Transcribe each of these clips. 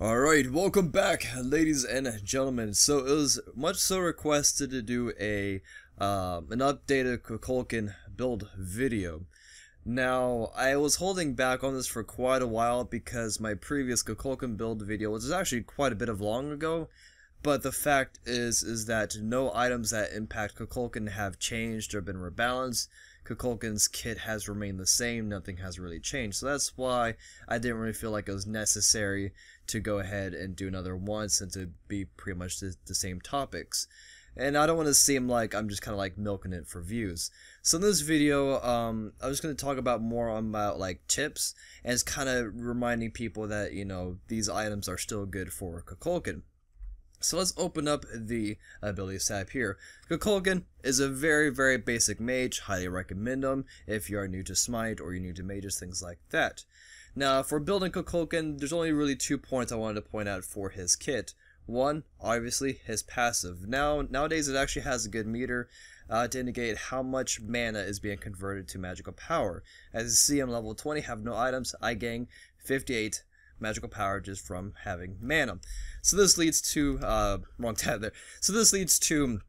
Alright, welcome back, ladies and gentlemen. So it was much so requested to do an updated KUKULKAN build video. Now, I was holding back on this for quite a while because my previous KUKULKAN build video was actually quite a bit of long ago, but the fact is that no items that impact KUKULKAN have changed or been rebalanced. KUKULKAN's kit has remained the same, nothing has really changed, so that's why I didn't really feel like it was necessary to go ahead and do another one since it'd be pretty much the same topics. And I don't want to seem like I'm just kind of like milking it for views. So in this video, I'm just going to talk about more about like tips, and it's kind of reminding people that, you know, these items are still good for KUKULKAN. So let's open up the abilities tab here. KUKULKAN is a very basic mage. Highly recommend them if you are new to Smite or you're new to mages, things like that. Now, for building KUKULKAN, there's only really 2 points I wanted to point out for his kit. One, obviously, his passive. Nowadays, it actually has a good meter to indicate how much mana is being converted to magical power. As you see, I'm level 20, have no items. I gain 58 magical power just from having mana. So this leads to, wrong tab there. So this leads to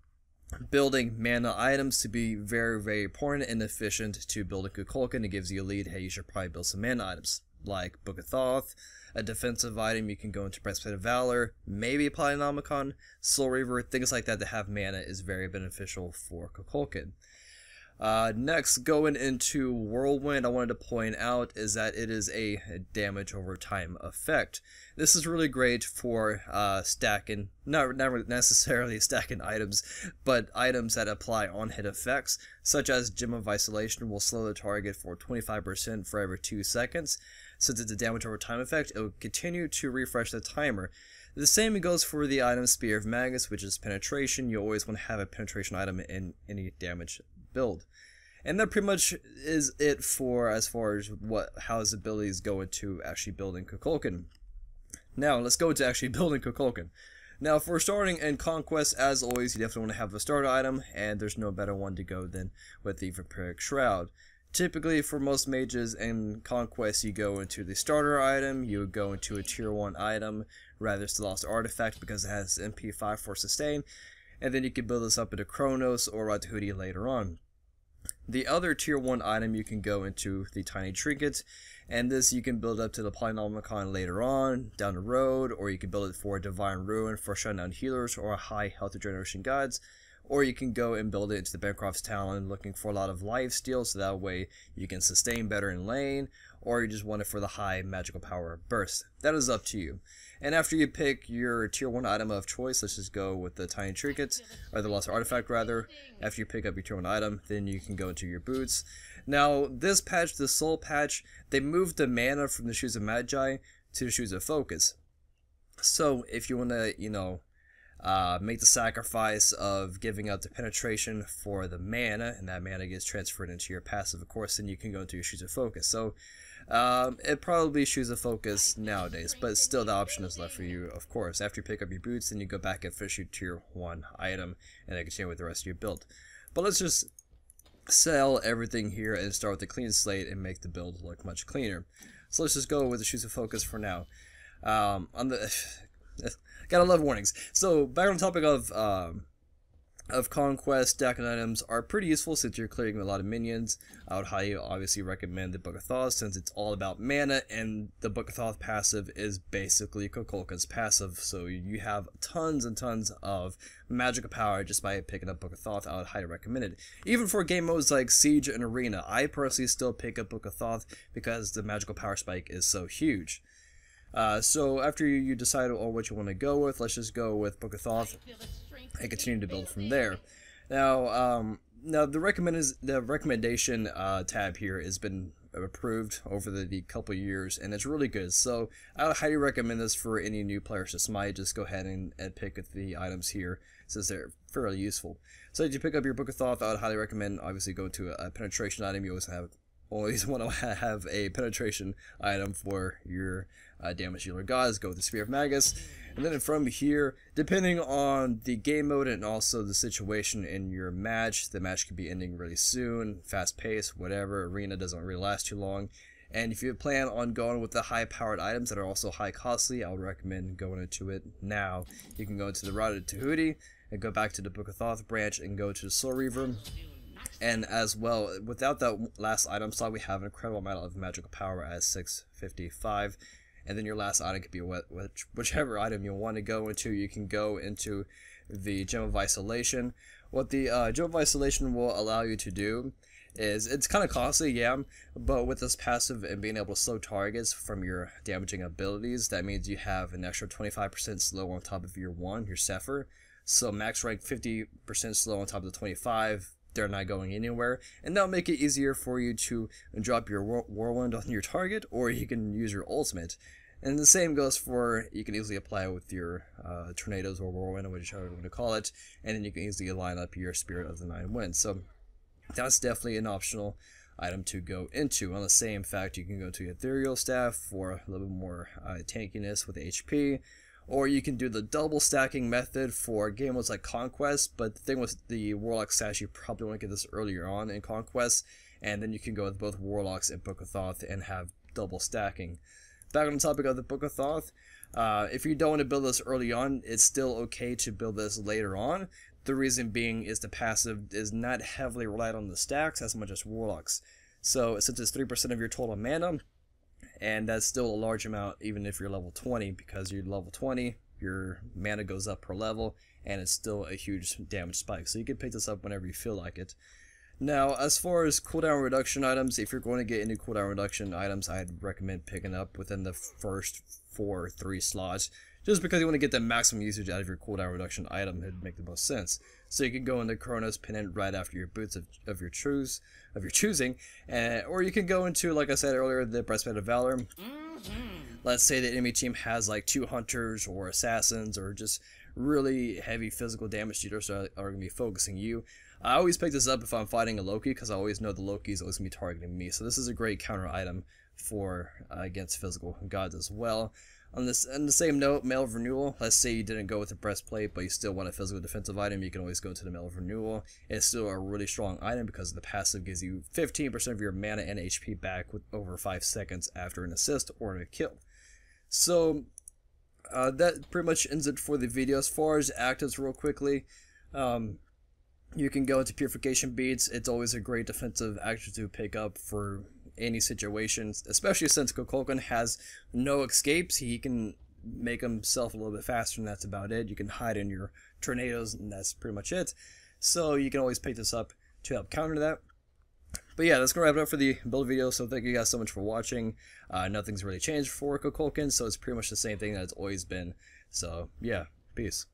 building mana items to be very important and efficient to build a KUKULKAN. It gives you a lead, hey, you should probably build some mana items, like Book of Thoth, a defensive item, you can go into Breastplate of Valor, maybe Polynomicon, Soul Reaver, things like that have mana is very beneficial for KUKULKAN. Next, going into Whirlwind, I wanted to point out is that it is a damage over time effect. This is really great for stacking, not necessarily stacking items, but items that apply on-hit effects, such as Gem of Isolation will slow the target for 25% for every 2 seconds. Since it's a damage over time effect, it will continue to refresh the timer. The same goes for the item Spear of Magus, which is penetration. You always want to have a penetration item in any damage build. And that pretty much is it for as far as how his abilities go into actually building KUKULKAN. Now let's go into actually building KUKULKAN. Now for starting in Conquest, as always, you definitely want to have a starter item, and there's no better one to go than with the Vampiric Shroud. Typically for most mages in Conquest, you go into the starter item, you would go into a tier 1 item, rather it's the Lost Artifact because it has MP5 for sustain, and then you can build this up into Chronos or Ratahuti later on. The other tier 1 item you can go into the Tiny Trinket, and this you can build up to the Polynomicon later on, down the road, or you can build it for a Divine Ruin for shutdown healers or high health regeneration gods, or you can go and build it into the Bancroft's Talon looking for a lot of lifesteal so that way you can sustain better in lane, or you just want it for the high magical power burst. That is up to you. And after you pick your tier 1 item of choice, let's just go with the Tiny Trinket, or the Lost Artifact rather. After you pick up your tier 1 item, then you can go into your boots. Now, this patch, the Soul patch, they moved the mana from the Shoes of Magi to the Shoes of Focus. So, if you want to, you know, make the sacrifice of giving up the penetration for the mana, and that mana gets transferred into your passive, of course, then you can go into your Shoes of Focus. So, it probably Shoes of Focus nowadays, but still the option is left for you, of course. After you pick up your boots, then you go back and finish your tier 1 item, and then continue with the rest of your build. But let's just sell everything here and start with a clean slate and make the build look much cleaner. So let's just go with the Shoes of Focus for now. On the gotta love warnings. So back on the topic of Conquest, stacking items are pretty useful since you're clearing a lot of minions. I would highly obviously recommend the Book of Thoth since it's all about mana, and the Book of Thoth passive is basically KUKULKAN's passive, so you have tons and tons of magical power just by picking up Book of Thoth. I would highly recommend it. Even for game modes like Siege and Arena, I personally still pick up Book of Thoth because the magical power spike is so huge. So after you decide on what you want to go with, let's just go with Book of Thoth and continue to build from there. Now, the recommendation tab here has been approved over the couple years, and it's really good. So I would highly recommend this for any new players to Smite. Just go ahead and pick up the items here since they're fairly useful. So if you pick up your Book of Thoth, I would highly recommend obviously go to a penetration item. You always want to have a penetration item for your damage dealer gods. Go with the Spear of Magus, and then from here, depending on the game mode and also the situation in your match, the match could be ending really soon, fast pace, whatever. Arena doesn't really last too long, And if you plan on going with the high-powered items that are also high-costly, I would recommend going into it now. You can go into the Route to Tahuti and go back to the Book of Thoth branch and go to the Soul Reaver. And as well, without that last item slot, we have an incredible amount of magical power at 655. And then your last item could be whichever item you want to go into. You can go into the Gem of Isolation. What the Gem of Isolation will allow you to do is, it's kind of costly, yeah, but with this passive and being able to slow targets from your damaging abilities, that means you have an extra 25% slow on top of your Sephir. So max rank 50% slow on top of the 25, they're not going anywhere, and that'll make it easier for you to drop your Whirlwind on your target, or you can use your ultimate. And the same goes for, you can easily apply it with your Tornadoes or Whirlwind, or whichever you want to call it, and then you can easily line up your Spirit of the Nine Winds. So that's definitely an optional item to go into. On the same fact, you can go to Ethereal Staff for a little bit more tankiness with HP, or you can do the double stacking method for game modes like Conquest, but the thing with the Warlock stash, you probably want to get this earlier on in Conquest, and then you can go with both Warlocks and Book of Thoth and have double stacking. Back on the topic of the Book of Thoth, if you don't want to build this early on, it's still okay to build this later on. The reason being is the passive is not heavily relied on the stacks as much as Warlocks. So since it's 3% of your total mana, and that's still a large amount even if you're level 20, because you're level 20, your mana goes up per level, and it's still a huge damage spike. So you can pick this up whenever you feel like it. Now, as far as cooldown reduction items, if you're going to get any cooldown reduction items, I'd recommend picking up within the first 4 or 3 slots, just because you want to get the maximum usage out of your cooldown reduction item. It'd make the most sense. So you can go into Chronos Pendant right after your boots of your choosing, or you can go into, like I said earlier, the Breastplate of Valor. Let's say the enemy team has like 2 hunters or assassins or just really heavy physical damage dealers that are going to be focusing you. I always pick this up if I'm fighting a Loki, because I always know the Loki is always going to be targeting me. So this is a great counter item for against physical gods as well. On the same note, Mail of Renewal. Let's say you didn't go with the breastplate, but you still want a physical defensive item. You can always go to the Mail of Renewal. It's still a really strong item because the passive gives you 15% of your mana and HP back with over 5 seconds after an assist or a kill. So that pretty much ends it for the video. As far as actives, real quickly, you can go into Purification Beads. It's always a great defensive active to pick up for any situations, especially since KUKULKAN has no escapes. He can make himself a little bit faster, and that's about it. You can hide in your Tornadoes, and that's pretty much it. So you can always pick this up to help counter that. But yeah, that's going to wrap it up for the build video, so thank you guys so much for watching. Nothing's really changed for KUKULKAN, so it's pretty much the same thing that it's always been. So yeah, peace.